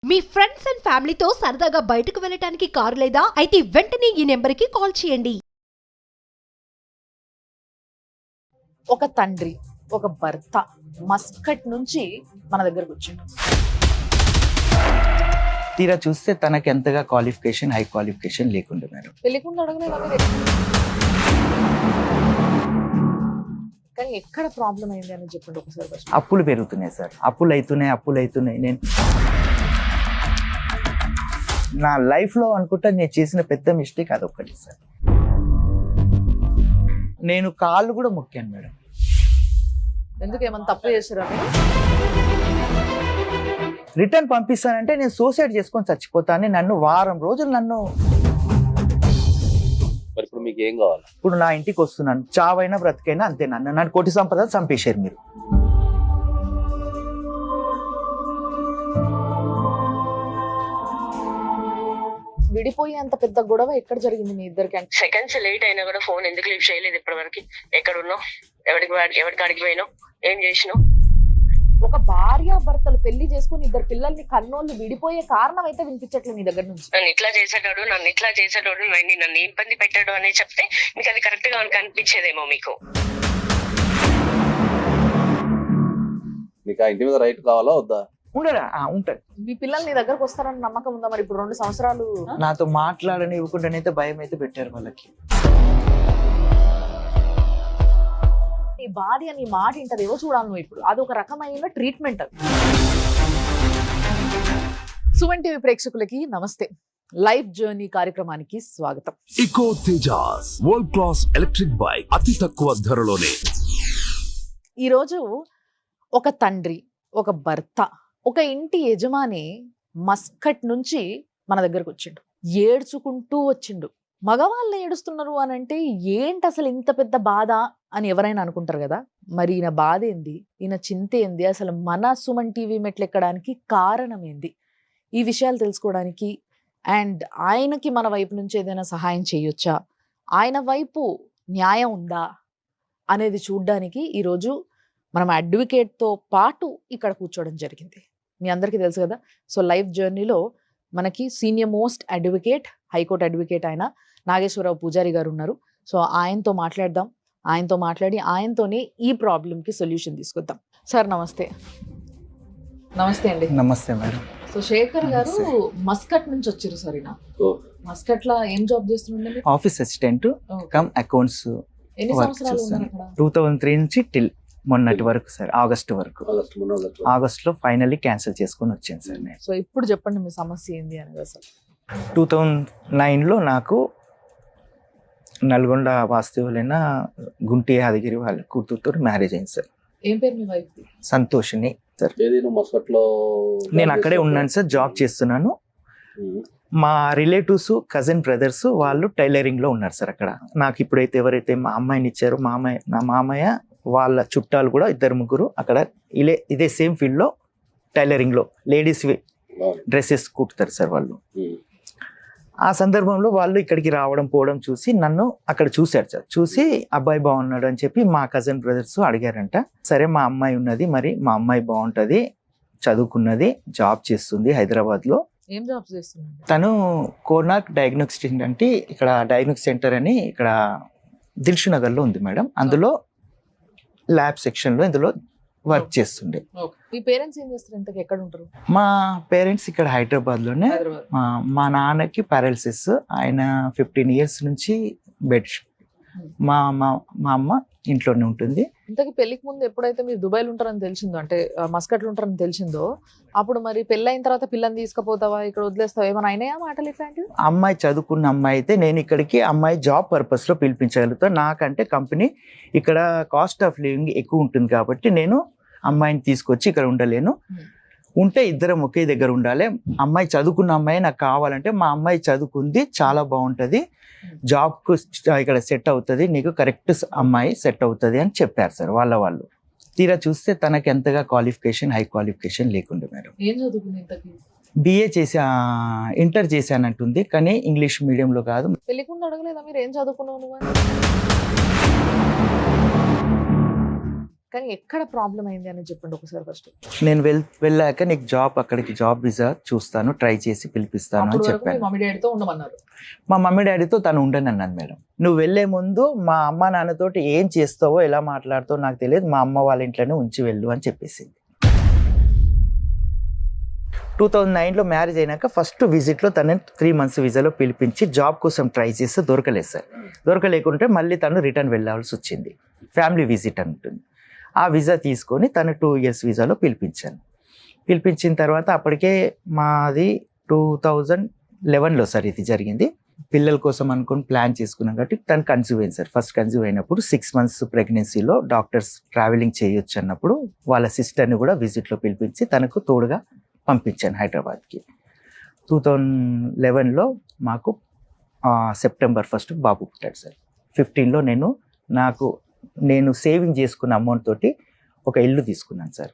Me friends and ఫ్యామిలీతో సరదాగా బయటకు వెళ్ళటానికి కారు లేదా అయితే వెంటనే ఈ నెంబర్కి కాల్ చేయండి. ఒక తండ్రి, ఒక భర్త మస్కట్ నుంచి మన దగ్గరకు వచ్చాడు. తీరా చూస్తే తనకి ఎంతగా క్వాలిఫికేషన్, హై క్వాలిఫికేషన్ లేకుండా మేడం. తెలియకుండా అడగలేదా మీరు? కానీ ఎక్కడ ప్రాబ్లం అయింది అని చెప్పండి ఒకసారి first. అప్పులు పెరుగుతున్నాయి సార్, అప్పులు అవుతున్నాయి. నేను నా లైఫ్లో అనుకుంటా నేను చేసిన పెద్ద మిస్టేక్ అదొక్కటి సార్. నేను కాళ్ళు కూడా మొక్కాను మేడం. ఎందుకు ఏమైనా తప్పు చేశారా మీరు? రిటర్న్ పంపిస్తానంటే నేను సూసైడ్ చేసుకొని చచ్చిపోతాను. నన్ను వారం రోజులు మరి ఇప్పుడు మీకు ఏం కావాలి? ఇప్పుడు నా ఇంటికి వస్తున్నాను, చావైనా బ్రతికైనా అంతే. నన్ను కోటి సంపద చంపేశారు మీరు. విడిపోయి అంత పెద్ద గొడవ ఎక్కడ జరిగింది మీ ఇద్దరికి? అంటే సెకండ్స్ లేట్ అయినా కూడా ఫోన్ ఎందుకు లిఫ్ట్ చేయలేదు ఇప్పటి వరకు? ఎక్కడ ఉన్నావు? ఎవరికి కాడికి పోయినావు? ఏం చేసినావు? ఒక భార్య భర్తలు పెళ్లి చేసుకుని ఇద్దరు పిల్లల్ని కన్నోళ్ళు విడిపోయే కారణం అయితే వినిపించట్లేదు మీ దగ్గర నుంచి. నన్ను ఇట్లా చేసేటోడు నన్ను ఇబ్బంది పెట్టాడు అని చెప్తే మీకు అది కరెక్ట్ గా కనిపించేదేమో మీకు. మీకు ఆ ఇంటి మీద రైట్ కావాలా వద్దా? ఉండరా? ఉంటది. మీ పిల్లలు నీ దగ్గరకు వస్తారని నమ్మకం ఉందా? మరి ఇప్పుడు 2 సంవత్సరాలు నాతో మాట్లాడని ఇవ్వకుండానైతే భయం అయితే పెట్టారు వాళ్ళకి. నీ భార్య నీ మాట వింటదేవో చూడాలి నువ్వు. ఇప్పుడు అదొక రకమైన ట్రీట్మెంట్. అది సుమన్ టీవీ ప్రేక్షకులకి నమస్తే. లైఫ్ జర్నీ కార్యక్రమానికి స్వాగతం. Eko Tejas world class electric bike అతి తక్కువ ధరలోనే. ఈరోజు ఒక తండ్రి, ఒక భర్త, ఒక ఇంటి యజమాని మస్కట్ నుంచి మన దగ్గరకు వచ్చిండు. ఏడ్చుకుంటూ వచ్చిండు. మగవాళ్ళు ఏడుస్తున్నారు అని అంటే ఏంటి అసలు ఇంత పెద్ద బాధ అని ఎవరైనా అనుకుంటారు కదా. మరి ఈయన బాధ ఏంది, ఈయన చింత ఏంది, అసలు మన సుమన్ టీవీ మెట్లు ఎక్కడానికి కారణం ఏంది, ఈ విషయాలు తెలుసుకోవడానికి అండ్ ఆయనకి మన వైపు నుంచి ఏదైనా సహాయం చేయొచ్చా, ఆయన వైపు న్యాయం ఉందా అనేది చూడ్డానికి ఈరోజు మనం అడ్వకేట్తో పాటు ఇక్కడ కూర్చోవడం జరిగింది. మీ అందరికీ తెలుసు కదా. సో లైఫ్ జర్నీలో మనకి senior most advocate, high court advocate అయిన నాగేశ్వరరావు పూజారి గారు ఉన్నారు. సో ఆయనతో మాట్లాడదాం. ఆయనతో మాట్లాడి ఆయనతోనే ఈ ప్రాబ్లంకి సొల్యూషన్ తీసుకొద్దాం. సార్ నమస్తే. నమస్తే అండి. నమస్తే మేడం. సో శేఖర్ గారు మస్కట్ నుంచి వచ్చారు. సరేనా? మస్కట్ లో ఏం జాబ్ చేస్తుండే? Office assistant cum accounts. ఎన్ని సంవత్సరాలు ఉన్నారు అక్కడ? 2003 నుంచి టిల్ మొన్నటి వరకు సార్, ఆగస్ట్ వరకు. ఆగస్ట్ లో ఫైనల్లీ క్యాన్సిల్ చేసుకొని వచ్చాను సార్ నేను. సో ఇప్పుడు చెప్పండి మీ సమస్య ఏంది అనేది. అసలు 2009లో నాకు నల్గొండ వాస్తవులైన గుంటి యాదగిరి వాళ్ళ కూతురుతో మ్యారేజ్ అయింది సార్. ఏం పేరు మీ వైఫ్? సంతోషిని సార్. నేను అక్కడే ఉన్నాను సార్, జాబ్ చేస్తున్నాను. మా రిలేటివ్స్, కజిన్ బ్రదర్స్ వాళ్ళు టైలరింగ్ లో ఉన్నారు సార్ అక్కడ. నాకు ఇప్పుడైతే ఎవరైతే మా అమ్మాయిని ఇచ్చారో నా మామయ్య వాళ్ళ చుట్టాలు కూడా 2-3 అక్కడ ఇదే సేమ్ ఫీల్డ్ లో టైలరింగ్ లో లేడీస్ డ్రెస్సెస్ కుట్టుతారు సార్ వాళ్ళు. ఆ సందర్భంలో వాళ్ళు ఇక్కడికి రావడం పోవడం చూసి నన్ను అక్కడ చూశారు సార్. చూసి అబ్బాయి బాగున్నాడు అని చెప్పి మా కజిన్ బ్రదర్స్ అడిగారంట. సరే మా అమ్మాయి ఉన్నది, మరి మా అమ్మాయి బాగుంటది, చదువుకున్నది, జాబ్ చేస్తుంది హైదరాబాద్ లో. ఏం జాబ్ చేస్తుంది తను? కోనార్క్ డయాగ్నోస్టిక్ అంటే ఇక్కడ డయాగ్నోస్టిక్ సెంటర్ అని ఇక్కడ దిల్షు నగర్ లో ఉంది మేడం. అందులో ల్యాబ్ సెక్షన్ లో ఇందులో వర్క్ చేస్తుండే. మీ పేరెంట్స్ ఏం చేస్తారు? ఇంతకు ఎక్కడ ఉంటారు? మా పేరెంట్స్ ఇక్కడ హైదరాబాద్ లోనే. మా నాన్నకి పారాలిసిస్, ఆయన 15 years నుంచి బెడ్. మా అమ్మ ఇంట్లోనే ఉంటుంది. ఇంతకీ పెళ్లికి ముందు ఎప్పుడైతే మీరు దుబాయ్లో ఉంటారని తెలిసిందో, అంటే మస్కట్లో ఉంటారని తెలిసిందో, అప్పుడు మరి పెళ్ళైన తర్వాత పిల్లని తీసుకుపోతావా, ఇక్కడ వదిలేస్తావా, ఏమైనా అయినాయా మాటలు ఇట్లాంటివి? అమ్మాయి చదువుకున్న అమ్మాయి అయితే నేను ఇక్కడికి అమ్మాయి జాబ్ పర్పస్ లో పిలిపించగలుగుతాను. నాకంటే కంపెనీ ఇక్కడ కాస్ట్ ఆఫ్ లివింగ్ ఎక్కువ ఉంటుంది కాబట్టి నేను అమ్మాయిని తీసుకొచ్చి ఇక్కడ ఉండలేను. ఉంటే ఇద్దరం ఒకే దగ్గర ఉండాలి. అమ్మాయి చదువుకున్న అమ్మాయి నాకు కావాలంటే మా అమ్మాయి చదువుకుంది, చాలా బాగుంటుంది, జాబ్కు ఇక్కడ సెట్ అవుతుంది, నీకు కరెక్ట్ అమ్మాయి సెట్ అవుతుంది అని చెప్పారు సార్ వాళ్ళు. తీరా చూస్తే తనకి ఎంతగా క్వాలిఫికేషన్, హై క్వాలిఫికేషన్ లేకుండా మేడం. ఏం చదువుకుంది ఇంతకీ? BA ఇంటర్ చేశానంటుంది, కానీ ఇంగ్లీష్ మీడియంలో కాదు. పెళ్లికుండా అడగలేదా మీరు ఏం చదువుకున్నావు నువ్వు? కానీ ఎక్కడ ప్రాబ్లం అయింది అని చెప్పండి ఒకసారి ఫస్ట్. నేను వెళ్ళాక నీకు అక్కడికి జాబ్ వీసా చూస్తాను, ట్రై చేసి పిలిపిస్తాను అని అప్పుడు వరకు మీ చెప్పాను. మమ్మీ డాడీతో ఉండమన్నారు. మా మమ్మీ డాడీతో తను ఉండను అన్నాను మేడం. నువ్వు వెళ్లే ముందు మా అమ్మ నాన్నతోటి ఏం చేస్తావో ఎలా మాట్లాడుతావో నాకు తెలియదు, మా అమ్మ వాళ్ళ ఇంట్లోనే ఉంచి వెళ్ళు అని చెప్పేసింది. 2009లో మ్యారేజ్ అయినాక ఫస్ట్ విజిట్లో తనని 3 months వీసాలో పిలిపించి జాబ్ కోసం ట్రై చేస్తే దొరకలేదు సార్. దొరకలేకుంటే మళ్ళీ తను రిటర్న్ వెళ్ళాల్సి వచ్చింది. ఫ్యామిలీ విజిట్ అంటుంది. ఆ వీసా తీసుకొని తను 2 years వీసాలో పిలిపించాను. పిలిపించిన తర్వాత అప్పటికే మాది 2011లో సార్ ఇది జరిగింది. పిల్లల కోసం అనుకుని ప్లాన్ చేసుకున్నాం కాబట్టి తను కన్సీవ్ అయింది సార్. ఫస్ట్ కన్సీవ్ అయినప్పుడు 6 months ప్రెగ్నెన్సీలో డాక్టర్స్ ట్రావెలింగ్ చేయొచ్చు అన్నప్పుడు వాళ్ళ సిస్టర్ని కూడా విజిట్లో పిలిపించి తనకు తోడుగా పంపించాను హైదరాబాద్కి. 2011లో మాకు September 1 బాబు పుట్టాడు సార్. 15లో నేను సేవింగ్ చేసుకున్న అమౌంట్ తోటి ఒక ఇల్లు తీసుకున్నాను సార్.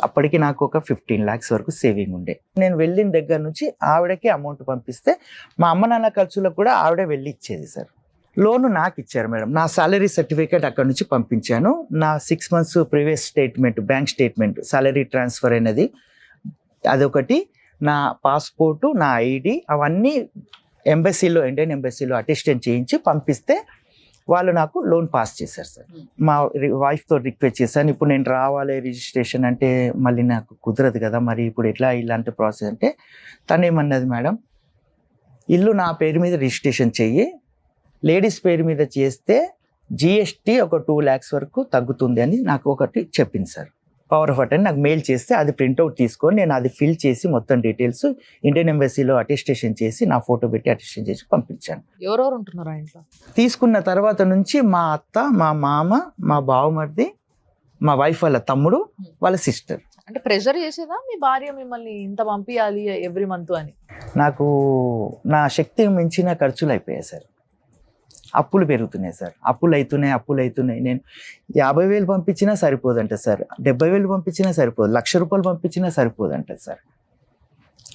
అప్పటికి నాకు ఒక 15 lakhs వరకు సేవింగ్ ఉండే. నేను వెళ్ళిన దగ్గర నుంచి ఆవిడకి అమౌంట్ పంపిస్తే మా అమ్మ నాన్న ఖర్చులకు కూడా ఆవిడే వెళ్ళి ఇచ్చేది సార్. లోన్ నాకు ఇచ్చారు మేడం. నా సాలరీ సర్టిఫికేట్ అక్కడ నుంచి పంపించాను. నా 6 months previous statement, bank statement, salary transfer అనేది అదొకటి, నా పాస్పోర్టు, నా ఐడి అవన్నీ ఎంబసీలో, ఇండియన్ ఎంబసీలో అటెస్టెంట్ చేయించి పంపిస్తే వాళ్ళు నాకు లోన్ పాస్ చేశారు సార్. మా వైఫ్తో రిక్వెస్ట్ చేశాను, ఇప్పుడు నేను రావాలి రిజిస్ట్రేషన్ అంటే మళ్ళీ నాకు కుదరదు కదా, మరి ఇప్పుడు ఎట్లా ఇలాంటి ప్రాసెస్ అంటే తను ఏమన్నది, మేడం ఇల్లు నా పేరు మీద రిజిస్ట్రేషన్ చెయ్యి, లేడీస్ పేరు మీద చేస్తే GST ఒక 2 lakhs వరకు తగ్గుతుంది అని నాకు ఒకటి చెప్పింది సార్. పవర్ ఆఫ్ అటర్నీ నాకు మెయిల్ చేస్తే అది ప్రింట్అవుట్ తీసుకొని నేను అది ఫిల్ చేసి మొత్తం డీటెయిల్స్ ఇండియన్ ఎంబసీలో అటెస్టేషన్ చేసి నా ఫోటో పెట్టి అటెస్టేషన్ చేసి పంపించాను. ఎవరెవరు ఉంటున్నారు ఆ ఇంట్లో? తీసుకున్న తర్వాత నుంచి మా అత్త, మా మామ, మా బావమరిది, మా వైఫ్ వాళ్ళ తమ్ముడు, వాళ్ళ సిస్టర్. అంటే ప్రెషర్ చేసేదా మీ భార్య మిమ్మల్ని ఇంత పంపించాలి ఎవ్రీ మంత్ అని? నాకు నా శక్తికి మించిన ఖర్చులు అయిపోయాయి సార్. అప్పులు పెరుగుతున్నాయి సార్. అప్పులు అవుతున్నాయి. నేను 50,000 పంపించినా సరిపోదంట సార్, 70,000 పంపించినా సరిపోదు, ₹1,00,000 పంపించినా సరిపోదంట సార్.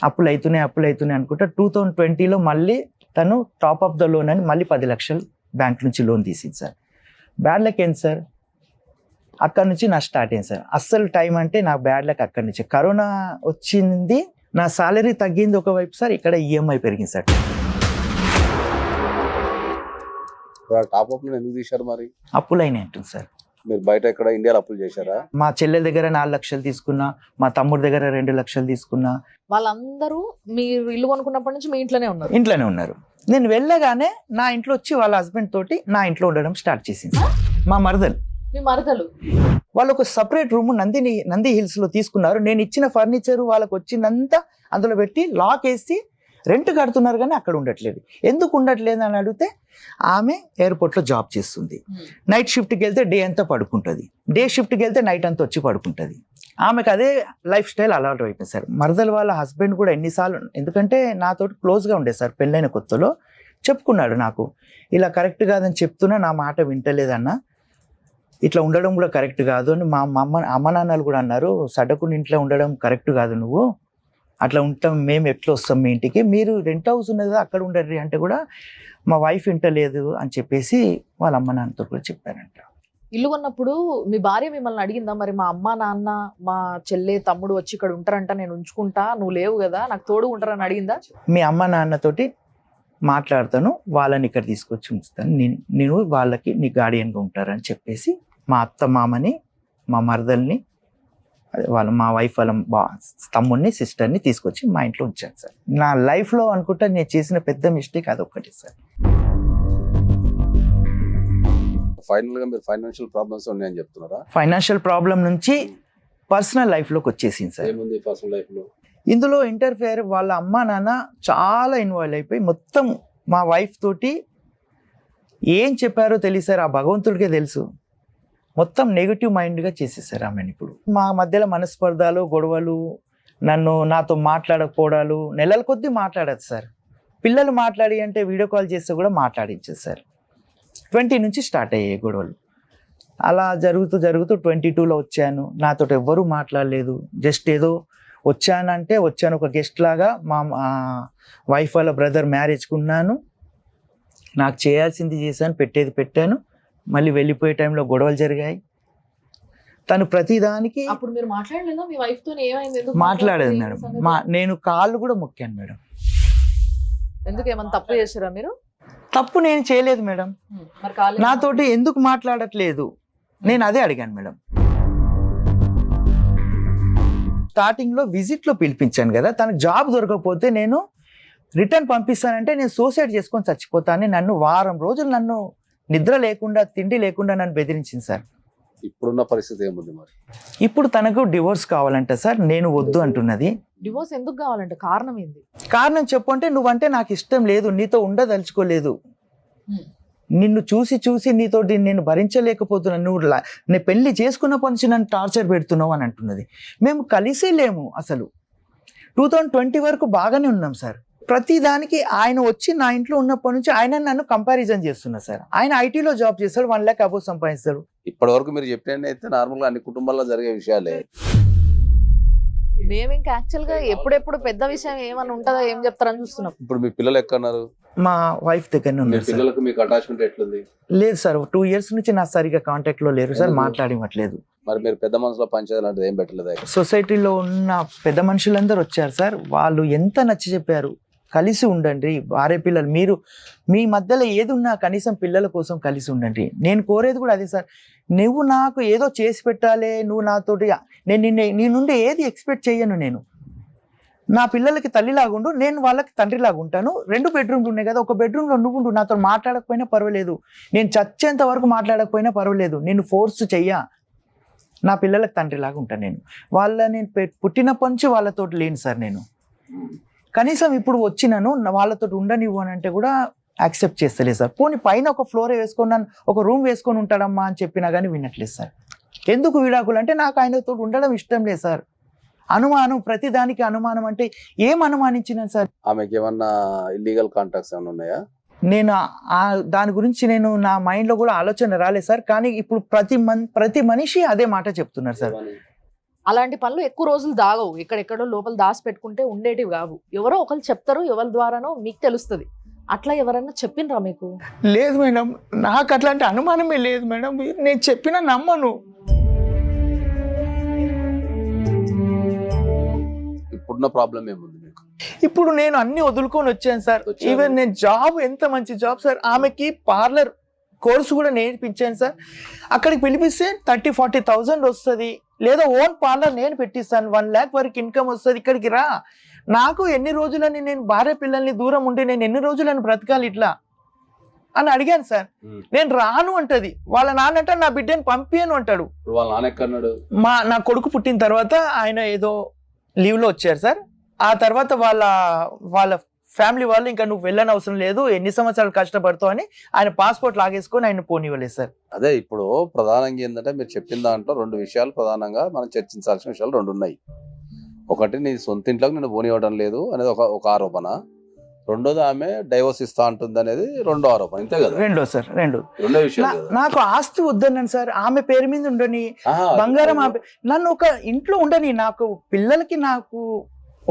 అప్పులు అవుతున్నాయి అనుకుంటా 2020లో మళ్ళీ తను టాప్ ఆఫ్ ద లోన్ అని మళ్ళీ 10 లక్షలు బ్యాంక్ నుంచి లోన్ తీసింది సార్. బ్యాడ్ లక్ ఏంటి సార్, అక్కడ నుంచి నా స్టార్ట్ అయింది సార్. అస్సలు టైం అంటే నా బ్యాడ్ లక్ అక్కడి నుంచి. కరోనా వచ్చింది, నా సాలరీ తగ్గింది ఒకవైపు సార్, ఇక్కడ EMI పెరిగింది సార్. టాప్ అప్ ఎందుకు తీశారు మరి? అప్పులైనాయి అంటుంది సార్. మీరు బయట ఎక్కడ ఇండియాలో అప్పులు చేశారా? మా చెల్లెల దగ్గర 4 లక్షలు తీసుకున్నా, మా తమ్ముడి దగ్గర 2 లక్షలు తీసుకున్నా. వాళ్ళందరూ మీరు ఇల్లు కొనుక్కున్నప్పటి నుంచి మీ ఇంట్లోనే ఉన్నారు? నేను వెళ్ళగానే నా ఇంట్లో వచ్చి వాళ్ళ హస్బెండ్ తోటి నా ఇంట్లో ఉండడం స్టార్ట్ చేసింది. మా మరదలు, మీ మరదలు వాళ్ళు ఒక సపరేట్ రూమ్ నంది హిల్స్ లో తీసుకున్నారు. నేను ఇచ్చిన ఫర్నిచర్ వాళ్ళకి వచ్చిందంతా అందులో పెట్టి లాక్ వేసి రెంట్ కడుతున్నారు, కానీ అక్కడ ఉండట్లేదు. ఎందుకు ఉండట్లేదు అని అడిగితే ఆమె ఎయిర్పోర్ట్లో జాబ్ చేస్తుంది. నైట్ షిఫ్ట్కి వెళ్తే డే అంతా పడుకుంటుంది, డే షిఫ్ట్కి వెళ్తే నైట్ అంతా వచ్చి పడుకుంటుంది. ఆమెకు అదే లైఫ్ స్టైల్ అలవాటు అయిపోయింది సార్. మరదల వాళ్ళ హస్బెండ్ కూడా ఎన్నిసార్లు, ఎందుకంటే నాతో క్లోజ్గా ఉండే సార్, పెళ్ళైన కొత్తలో చెప్పుకున్నాడు నాకు, ఇలా కరెక్ట్ కాదని చెప్తున్నా నా మాట వింటలేదన్న, ఇట్లా ఉండడం కూడా కరెక్ట్ కాదు అని మా అమ్మ నాన్నలు కూడా అన్నారు. సడకుని ఇంట్లో ఉండడం కరెక్ట్ కాదు, నువ్వు అట్లా ఉంటాం, మేము ఎట్లా వస్తాం మీ ఇంటికి, మీరు రెంట్ హౌస్ ఉన్నదా అక్కడ ఉండరు అంటే కూడా మా వైఫ్ వింటలేదు అని చెప్పేసి వాళ్ళ అమ్మ నాన్నతో కూడా చెప్పారంట. ఇల్లు కొన్నప్పుడు మీ భార్య మిమ్మల్ని అడిగిందా, మరి మా అమ్మ నాన్న మా చెల్లె తమ్ముడు వచ్చి ఇక్కడ ఉంటారంట, నేను ఉంచుకుంటా, నువ్వు లేవు కదా నాకు తోడు ఉంటారని అడిగిందా? మీ అమ్మ నాన్నతోటి మాట్లాడతాను, వాళ్ళని ఇక్కడ తీసుకొచ్చి ఉంచుతాను, నేను వాళ్ళకి నీ గార్డియన్గా ఉంటారని చెప్పేసి మా అత్త మామని, మా మరదల్ని, మా వైఫ్ వాళ్ళ తమ్ముడిని, సిస్టర్ని తీసుకొచ్చి మా ఇంట్లో ఉంచాను సార్. నా లైఫ్లో అనుకుంటా నేను చేసిన పెద్ద మిస్టేక్ అదొక్కటి సార్. ఫైనల్ గా మీరు ఫైనాన్షియల్ ప్రాబ్లమ్స్ ఉన్నాయని చెప్తున్నారా? ఫైనాన్షియల్ ప్రాబ్లం నుంచి పర్సనల్ లైఫ్లోకి వచ్చేసింది సార్. ఏముంది పర్సనల్ లైఫ్ లో? ఇందులో ఇంటర్ఫేర్ వాళ్ళ అమ్మ నాన్న చాలా ఇన్వాల్వ్ అయిపోయి మొత్తం మా వైఫ్ తోటి ఏం చెప్పారో తెలియదు సార్, ఆ భగవంతుడికే తెలుసు. మొత్తం నెగిటివ్ మైండ్గా చేసేసారు ఆమెను. ఇప్పుడు మా మధ్యలో మనస్పర్ధాలు, గొడవలు, నాతో మాట్లాడకపోవడాలు, నెలల కొద్దీ మాట్లాడదు సార్. పిల్లలు మాట్లాడి అంటే వీడియో కాల్ చేస్తే కూడా మాట్లాడించదు సార్. 20 నుంచి స్టార్ట్ అయ్యాయి గొడవలు. అలా జరుగుతూ 22లో వచ్చాను, నాతో ఎవ్వరూ మాట్లాడలేదు. జస్ట్ ఏదో వచ్చాను ఒక గెస్ట్ లాగా. మా వైఫ్ వాళ్ళ బ్రదర్ మ్యారేజ్కి ఉన్నాను, నాకు చేయాల్సింది చేశాను, పెట్టేది పెట్టాను. మళ్ళీ వెళ్ళిపోయే టైంలో గొడవలు జరిగాయి. తను ప్రతిదానికి అప్పుడు మీరు మాట్లాడలేదా మీ వైఫ్ తో? ఏమైంది? ఎందుకు మాట్లాడేది మాట్లాడలేదు? మేడం. నేను కాళ్ళు కూడా మొక్కాను మేడం. ఎందుకు ఏమైనా తప్పు చేసారా మీరు? తప్పు నేను చేయలేదు మేడం. మరి కాలేదు. నాతోటి ఎందుకు మాట్లాడట్లేదు నేను అదే అడిగాను మేడం. స్టార్టింగ్ లో విజిట్ లో పిలిపించాను కదా, తనకు జాబ్ దొరకకపోతే నేను రిటర్న్ పంపిస్తానంటే నేను సూసైడ్ చేసుకొని చచ్చిపోతానని నన్ను వారం రోజులు నన్ను నిద్ర లేకుండా తిండి లేకుండా నన్ను బెదిరించింది సార్. ఇప్పుడున్న పరిస్థితి ఏముంది మరి? ఇప్పుడు తనకు డివోర్స్ కావాలంట సార్. నేను వద్దు అంటున్నది. డివోర్స్ ఎందుకు కావాలంటే కారణం ఏంది? కారణం చెప్పంటే నువ్వంటే నాకు ఇష్టం లేదు, నీతో ఉండదలుచుకోలేదు, నిన్ను చూసి చూసి నీతో నేను భరించలేకపోతున్నాను, నువ్వు నేను పెళ్లి చేసుకున్నప్పటి నుంచి నన్ను టార్చర్ పెడుతున్నావు అని అంటున్నది. మేము కలిసి లేము అసలు. 2020 వరకు బాగానే ఉన్నాం సార్. ప్రతి దానికి ఆయన వచ్చి నా ఇంట్లో ఉన్నప్పటి నుంచి ఆయన నన్ను కంపారిజన్ చేస్తున్నారు సార్. ఆయన ఐటీలో జాబ్ చేస్తాడు, 1 lakh అబోవ్ సంపాదిస్తాడు. ఇప్పటి వరకు మీరు చెప్పినట్టు అయితే నార్మల్ గా అన్ని కుటుంబాల్లో జరిగే విషయాలే. మేము ఇంకా యాక్చువల్ గా ఎప్పుడెప్పుడు పెద్ద విషయం ఏమన్నా ఉంటుందో ఏం చెప్తారని చూస్తున్నాం. ఇప్పుడు మీ పిల్లలు ఎక్కడున్నారు? మా వైఫ్ దగ్గరనే మీ ఉన్నారు సార్. పిల్లలకు మీకు అటాచ్మెంట్ ఎట్లుంది? లేదు సార్, 2 years నుంచి నా సరిగా కాంటాక్ట్ లో లేరు సార్, మాట్లాడివ్వట్లేదు. మరి మీరు పెద్ద మనసులో పంచాయతీ లాంటిది ఏం పెట్టలేదు? సొసైటీలో ఉన్న పెద్ద మనుషులందరూ వచ్చారు సార్. వాళ్ళు ఎంత నచ్చి చెప్పారు, కలిసి ఉండండి భార్య పిల్లలు, మీరు మీ మధ్యలో ఏది ఉన్నా కనీసం పిల్లల కోసం కలిసి ఉండండి. నేను కోరేది కూడా అదే సార్. నువ్వు నాకు ఏదో చేసి పెట్టాలి, నువ్వు నాతోటి, నేను నీ నుండి ఏది ఎక్స్పెక్ట్ చేయను. నేను నా పిల్లలకి తల్లిలాగుండు, నేను వాళ్ళకి తండ్రిలాగా ఉంటాను. 2 bedrooms ఉన్నాయి కదా, ఒక బెడ్రూమ్లో నువ్వు ఉండు, నాతో మాట్లాడకపోయినా పర్వాలేదు, నేను చచ్చేంత వరకు మాట్లాడకపోయినా పర్వాలేదు, నేను ఫోర్స్ చెయ్యా, నా పిల్లలకు తండ్రిలాగా ఉంటాను. నేను నేను పుట్టినప్పటి నుంచి వాళ్ళతో లేను సార్. నేను కనీసం ఇప్పుడు వచ్చినాను వాళ్ళతో ఉండనివ్వు అని అంటే కూడా యాక్సెప్ట్ చేస్తలేదు సార్. పోనీ పైన ఒక ఫ్లోర్ వేసుకున్నాను, ఒక రూమ్ వేసుకొని ఉంటాడమ్మా అని చెప్పినా కానీ వినట్లేదు సార్. ఎందుకు విడాకులు అంటే నాకు ఆయనతో ఉండడం ఇష్టం లేదు సార్. అనుమానం, ప్రతిదానికి అనుమానం. అంటే ఏం అనుమానించినాను సార్? ఆమెకి ఏమన్నా ఇల్లీగల్ కాంటాక్ట్స్ ఏమైనా ఉన్నాయా? నేను దాని గురించి నేను నా మైండ్లో కూడా ఆలోచన రాలేదు సార్. కానీ ఇప్పుడు ప్రతి మనిషి అదే మాట చెప్తున్నారు సార్. అలాంటి పనులు ఎక్కువ రోజులు దాగవు, ఎక్కడెక్కడో లోపల దాచి పెట్టుకుంటే ఉండేటివి కావు. ఎవరో ఒకరు చెప్తారు, ఎవరి ద్వారానో మీకు తెలుస్తుంది. అట్లా ఎవరన్నా చెప్పినరా మీకు? లేదు మేడం, నాకు అట్లాంటి అనుమానమే లేదు మేడం. నేను చెప్పినా నమ్మను. ఇప్పుడున్న ప్రాబ్లం ఏముంది మీకు? ఇప్పుడు నేను అన్ని వదులుకొని వచ్చాను సార్. ఈవెన్ నేను జాబ్, ఎంత మంచి జాబ్ సార్. ఆమెకి పార్లర్ కోర్సు కూడా నేర్పించాను సార్. అక్కడికి పిలిపిస్తే 30,000-40,000 వస్తుంది, లేదా ఓన్ పార్లర్ నేను పెట్టిస్తాను, 1 lakh వరకు ఇన్కమ్ వస్తుంది. ఇక్కడికి రా, నాకు ఎన్ని రోజులని, నేను భార్య పిల్లల్ని దూరం ఉండి నేను ఎన్ని రోజులని బ్రతకాలి ఇట్లా అని అడిగాను సార్. నేను రాను అంటది. వాళ్ళ నాన్నంట నా బిడ్డని పంపియను అంటాడు. వాళ్ళ నాన్న ఎక్కడున్నాడు? నా కొడుకు పుట్టిన తర్వాత ఆయన ఏదో లీవ్లో వచ్చారు సార్. ఆ తర్వాత వాళ్ళ ఫ్యామిలీ వాళ్ళు ఇంకా నువ్వు వెళ్ళని అవసరం లేదు, ఎన్ని సంవత్సరాలు కష్టపడతావు అని ఆయన పాస్పోర్ట్ లాగేసుకొని ఆయన పోనివ్వలేదు సార్. అదే ఇప్పుడు ప్రధానంగా ఏంటంటే మీరు చెప్పిన దాంట్లో 2 విషయాలు ప్రధానంగా మనం చర్చించాల్సిన విషయాలు 2 ఉన్నాయి. ఒకటి, నీ సొంత ఇంట్లోకి నేను పోనివ్వడం లేదు అనేది ఒక ఆరోపణ. రెండోది, ఆమె డైవోర్స్ ఇస్తా ఉంటుంది అనేది 2వ ఆరోపణ. ఇంతే కదా? రెండో విషయం. నాకు ఆస్తి వద్దన్నాను సార్. ఆమె పేరు మీద ఉండని, బంగారం నన్ను ఒక ఇంట్లో ఉండని, నాకు పిల్లలకి నాకు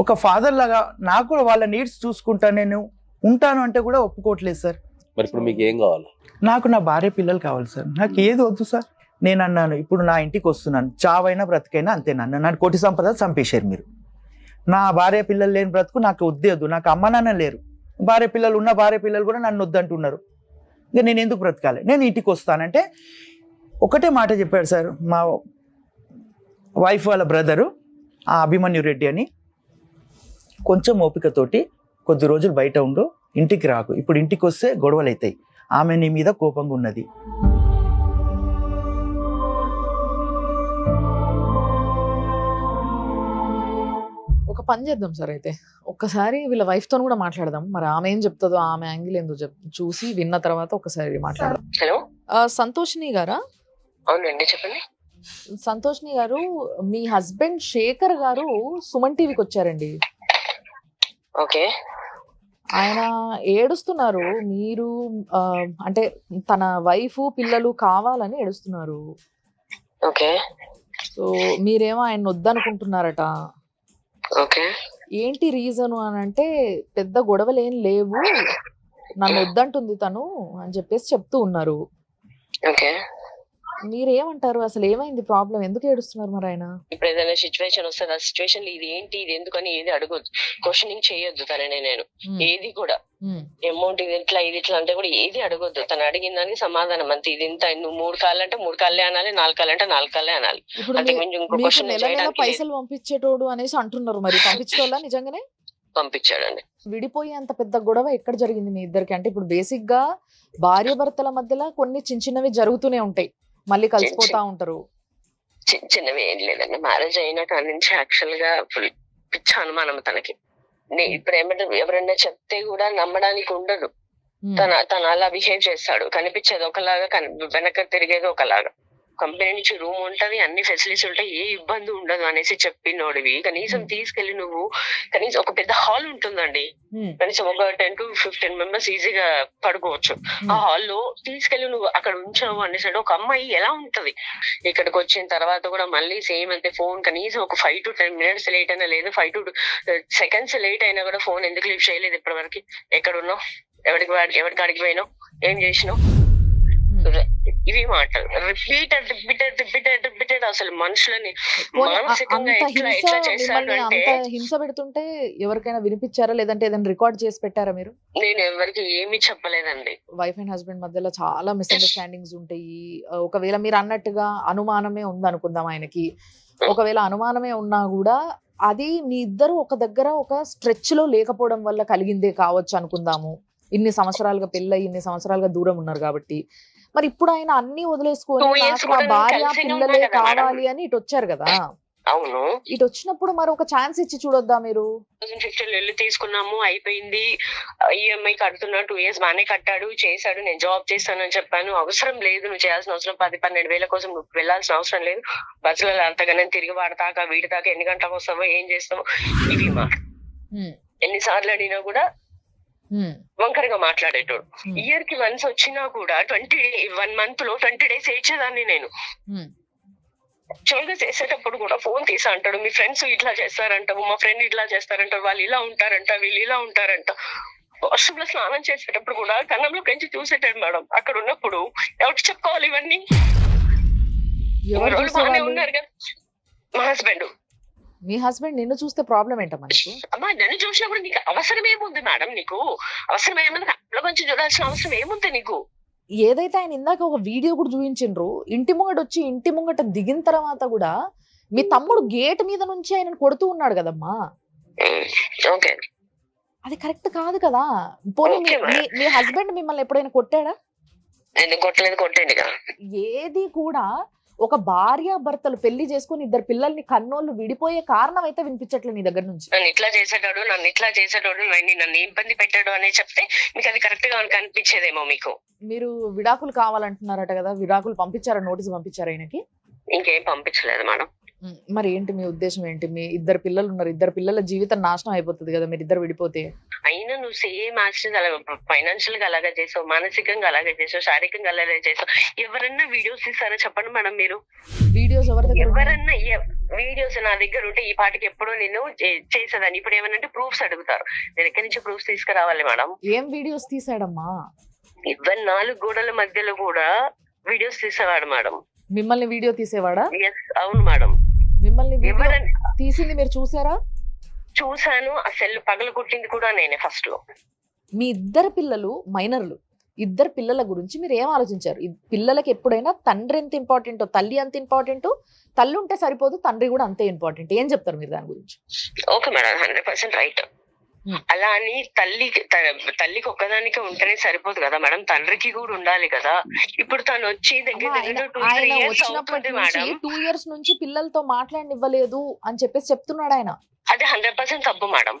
ఒక ఫాదర్ లాగా నాకు కూడా వాళ్ళ నీడ్స్ చూసుకుంటా నేను ఉంటాను అంటే కూడా ఒప్పుకోవట్లేదు సార్. మరి ఇప్పుడు మీకు ఏం కావాలి? నాకు నా భార్య పిల్లలు కావాలి సార్. నాకు ఏది వద్దు సార్. నేను అన్నాను, ఇప్పుడు నా ఇంటికి వస్తున్నాను, చావైనా బ్రతికైనా అంతేనన్నా. నన్ను కోటి సంపద చంపేశారు మీరు. నా భార్య పిల్లలు లేని బ్రతుకు నాకు వద్దు. నాకు అమ్మ నాన్న లేరు, భార్య పిల్లలు ఉన్న భార్య పిల్లలు కూడా నన్ను వద్దంటున్నారు. ఇంకా నేను ఎందుకు బ్రతకాలి? నేను ఇంటికి వస్తానంటే ఒకటే మాట చెప్పాడు సార్ మా వైఫ్ వాళ్ళ బ్రదరు, ఆ అభిమన్యు రెడ్డి అని. కొంచెం ఓపికతోటి కొద్ది రోజులు బయట ఉండు, ఇంటికి రాకు. ఇప్పుడు ఇంటికి వస్తే గొడవలు అవుతాయి. ఆమె నీ మీద కోపంగా ఉన్నది. ఒక పని చేద్దాం సార్, అయితే ఒక్కసారి వీళ్ళ వైఫ్ తో కూడా మాట్లాడదాం. మరి ఆమె ఏం చెప్తుందో, ఆమె యాంగిల్ ఏందో చూసి విన్న తర్వాత ఒకసారి మాట్లాడదాం. హలో, సంతోషిని గారా? అవునండి, చెప్పండి. సంతోషిని గారు, మీ హస్బెండ్ శేఖర్ గారు సుమన్ టీవీకి వచ్చారండి. ఓకే. ఆయన ఏడుస్తున్నారు. మీరు అంటే తన వైఫ్ పిల్లలు కావాలని ఏడుస్తున్నారు. ఓకే. సో మీరేమో ఆయన వద్దనుకుంటున్నారట. ఓకే. ఏంటి రీజన్ అని అంటే, పెద్ద గొడవలు ఏం లేవు, నన్ను వద్దంటుంది తను అని చెప్పేసి చెప్తూ ఉన్నారు. ఓకే. మీరేమంటారు? అసలు ఏమైంది ప్రాబ్లం? ఎందుకు ఏడుస్తున్నారు మరి ఆయన? ఇప్పుడు ఏదైనా సిచ్యువేషన్ వస్తుంది, ఆ సిచ్యువేషన్ ఇది ఏంటి, ఇది ఎందుకని ఏది అడగొద్దు, క్వశ్చనింగ్ చేయొద్దు తనని. నేను ఏది కూడా అమౌంట్ ఇది ఇట్లా అంటే కూడా ఏది అడగొద్దు. తను అడిగిన దానికి సమాధానం అంతే. ఇది ఇంత, నువ్వు 3 కాళ్ళంటే 3 కాళ్ళే అనాలి, 4 కాళ్ళంటే 4 కాళ్ళే అనాలి. ఇప్పుడు అంతకుమించి ఇంకో మీకు క్వశ్చన్ నెల నెల చేయడానికి లేదు. పైసలు పంపించేటోడు అనేసి అంటున్నారు, మరి పంపించేవాళ్ళ నిజంగానే? పంపించాడండి. విడిపోయి అంత పెద్ద గొడవ ఎక్కడ జరిగింది మీ ఇద్దరికి? అంటే ఇప్పుడు బేసిక్ గా భార్య భర్తల మధ్యలో కొన్ని చిన్న చిన్నవి జరుగుతూనే ఉంటాయి, మళ్ళీ కలిసిపోతా ఉంటారు. చిన్నవి ఏం లేదండి. మ్యారేజ్ అయిన కాడి నుంచి యాక్చువల్ గా ఫుల్ పిచ్చ అనుమానం తనకి. ఇప్పుడు ఏమంటే ఎవరైనా చెప్తే కూడా నమ్మడానికి ఉండదు. తను అలా బిహేవ్ చేస్తాడు. కనిపించేది ఒకలాగా, వెనక తిరిగేది ఒకలాగా. కంపెనీ నుంచి రూమ్ ఉంటది, అన్ని ఫెసిలిటీస్ ఉంటాయి, ఏ ఇబ్బంది ఉండదు అనేసి చెప్పినోడివి కనీసం తీసుకెళ్లి నువ్వు కనీసం ఒక పెద్ద హాల్ ఉంటుందండి, కనీసం ఒక 10 to 15 మెంబర్స్ ఈజీగా పడుకోవచ్చు. ఆ హాల్లో తీసుకెళ్లి నువ్వు అక్కడ ఉంచావు అనేసి ఒక అమ్మాయి ఎలా ఉంటది? ఇక్కడికి వచ్చిన తర్వాత కూడా మళ్ళీ సేమ్ అంతే. ఫోన్ కనీసం ఒక 5 to 10 minutes లేట్ అయినా లేదు, 5 to 2 seconds లేట్ అయినా కూడా ఫోన్ ఎందుకు లిఫ్ట్ చేయలేదు ఇప్పటి వరకు? ఎక్కడున్నావు, ఎవరికి అడిగి పోయినావు, ఏం చేసినావు? ఇవి మాటలు రిపీటెడ్ అసలు మనుషులని మానసికంగా ఎట్లా చేశారు అంటే. హింస పెడుతుంటే ఎవరికైనా వినిపించారా, లేదంటే ఏదైనా రికార్డ్ చేసి పెట్టారా మీరు? నేను ఎవరికి ఏమీ చెప్పలేదండి. వైఫ్ అండ్ హస్బెండ్ మధ్యలో చాలా మిస్అండర్స్టాండింగ్స్ ఉంటాయి. ఒకవేళ మీరు అన్నట్టుగా అనుమానమే ఉంది అనుకుందాం ఆయనకి, ఒకవేళ అనుమానమే ఉన్నా కూడా అది మీ ఇద్దరు ఒక దగ్గర ఒక స్ట్రెచ్ లో లేకపోవడం వల్ల కలిగిందే కావచ్చు అనుకుందాము. ఇన్ని సంవత్సరాలుగా పెళ్ళై ఇన్ని సంవత్సరాలుగా దూరం ఉన్నారు కాబట్టి. మరి ఇప్పుడు ఆయన అన్ని వదిలేసుకొని నాకు నా భార్య పిల్లలే కావాలి అని ఇటు వచ్చారు కదా. అవును, ఇటు వచ్చినప్పుడు మరి ఒక ఛాన్స్ ఇచ్చి చూడొద్దా మీరు? 2015 వెళ్ళి తీసుకున్నాము, అయిపోయింది. ఈఎంఐ కడుతున్నా, 2 years బానే కట్టాడు, చేశాడు. నేను జాబ్ చేస్తానని చెప్పాను. అవసరం లేదు, నువ్వు చేయాల్సిన అవసరం 10-12 వేల కోసం నువ్వు వెళ్లాల్సిన అవసరం లేదు. బస్సులలో అంతగానే తిరిగి వాడతాక వీడి దాకా ఎన్ని గంటలకు వస్తావో, ఏం చేస్తావో, ఇవి మా ఎన్నిసార్లు అడిగినా కూడా వంకరగా మాట్లాడేటోడు. ఇయర్ కి వన్స్ వచ్చినా కూడా 1 month లో 20 days ఏడ్చేదాన్ని నేను. యాక్చువల్గా చేసేటప్పుడు కూడా ఫోన్ తీసా అంటాడు, మీ ఫ్రెండ్స్ ఇట్లా చేస్తారంటావు, మా ఫ్రెండ్ ఇట్లా చేస్తారంటారు, వాళ్ళు ఇలా ఉంటారంట, వీళ్ళు ఇలా ఉంటారంట. వాష్రూమ్ లో స్నానం చేసేటప్పుడు కూడా కన్నంలో పెంచి చూసేటాడు మేడం. అక్కడ ఉన్నప్పుడు ఎవరికి చెప్పుకోవాలి ఇవన్నీ? బాగానే ఉన్నారు కదా. మా హస్బెండ్. మీ హస్బెండ్ నిన్ను చూస్తే ప్రాబ్లం ఏంటమ్మా నీకు? అమ్మా నన్ను చూసినప్పుడు నీకు అవసరం ఏముంది మేడం? నీకు అవసరం ఏముంది? అట్ల మంచి చూడాల్సిన అవసరం ఏముంది నీకు? ఏదైతే ఆయన ఇందాక ఒక వీడియో కూడా చూపించిండ్రు, ఇంటి ముంగట వచ్చి ఇంటి ముంగట దిగిన తర్వాత కూడా మీ తమ్ముడు గేట్ మీద నుంచి ఆయన కొడుతూ ఉన్నాడు కదమ్మా. ఓకే, అది కరెక్ట్ కాదు కదా. పోనీ మీ హస్బెండ్ మిమ్మల్ని ఎప్పుడైనా కొట్టాడా? ఎందుకు కొట్టలేదు? కొట్టండి కదా. ఏది కూడా ఒక భార్య భర్తలు పెళ్లి చేసుకుని 2 పిల్లల్ని కన్నోళ్ళు విడిపోయే కారణం అయితే వినిపించట్లేదు నీ దగ్గర నుంచి. నన్ను ఇట్లా చేసేటాడు, నన్ను ఇబ్బంది పెట్టాడు అని చెప్తే మీకు అది కరెక్ట్ గా కనిపించేదేమో. మీకు మీరు విడాకులు కావాలంటున్నారట కదా, విడాకులు పంపించారా? నోటీసు పంపించారా ఆయనకి? ఇంకేం పంపించలేదు మేడం. మరి ఏంటి మీ ఉద్దేశం ఏంటి? మీ 2 పిల్లలు ఉన్నారు, 2 పిల్లల జీవితం నాశనం అయిపోతుంది కదా మీరు ఇద్దరు విడిపోతే. అయినా నువ్వు సేమ్ యాక్సిడెంట్ అలా ఫైనాన్షియల్ గా అలాగే చేసావు, మానసికంగా అలాగే చేసావు, శారీరకంగా అలాగే చేసావు. ఎవరన్నా వీడియోస్ ఇస్తారా చెప్పండి మేడం మీరు? వీడియోస్ ఎవరన్నా వీడియోస్ నా దగ్గర ఉంటే ఈ పాటికి ఎప్పుడో నేను చేసేదాన్ని. ఇప్పుడు ఏమనంటే ప్రూఫ్స్ అడుగుతారు, నేను ఎక్కడి నుంచి ప్రూఫ్స్ తీసుకురావాలి మేడం? ఏం వీడియోస్ తీసాడమ్మా? ఇవన్నీ 4 గోడల మధ్యలో కూడా వీడియోస్ తీసేవాడు మేడం. మిమ్మల్ని వీడియో తీసేవాడా? అవును మేడం. మిమ్మల్ని తీసింది మీరు చూసారా? చూసాను. ఆ సెల్ పగల కొట్టింది కూడా నేనే ఫస్ట్ లో. మీ 2 పిల్లలు మైనర్లు, 2 పిల్లల గురించి మీరు ఏం ఆలోచించారు? పిల్లలకి ఎప్పుడైనా తండ్రి ఎంత ఇంపార్టెంటో తల్లి అంత ఇంపార్టెంటో, తల్లి ఉంటే సరిపోదు, తండ్రి కూడా అంతే ఇంపార్టెంట్. ఏం చెప్తారు మీరు దాని గురించి? Okay madam, 100% right. అలా అని తల్లికి ఒక్కదానికే ఉంటేనే సరిపోదు కదా మేడం, తండ్రికి కూడా ఉండాలి కదా. ఇప్పుడు తను వచ్చి దగ్గర 2 years నుంచి పిల్లలతో మాట్లాడనివ్వలేదు అని చెప్పేసి చెప్తున్నాడు ఆయన. అది 100% తప్పు మేడం.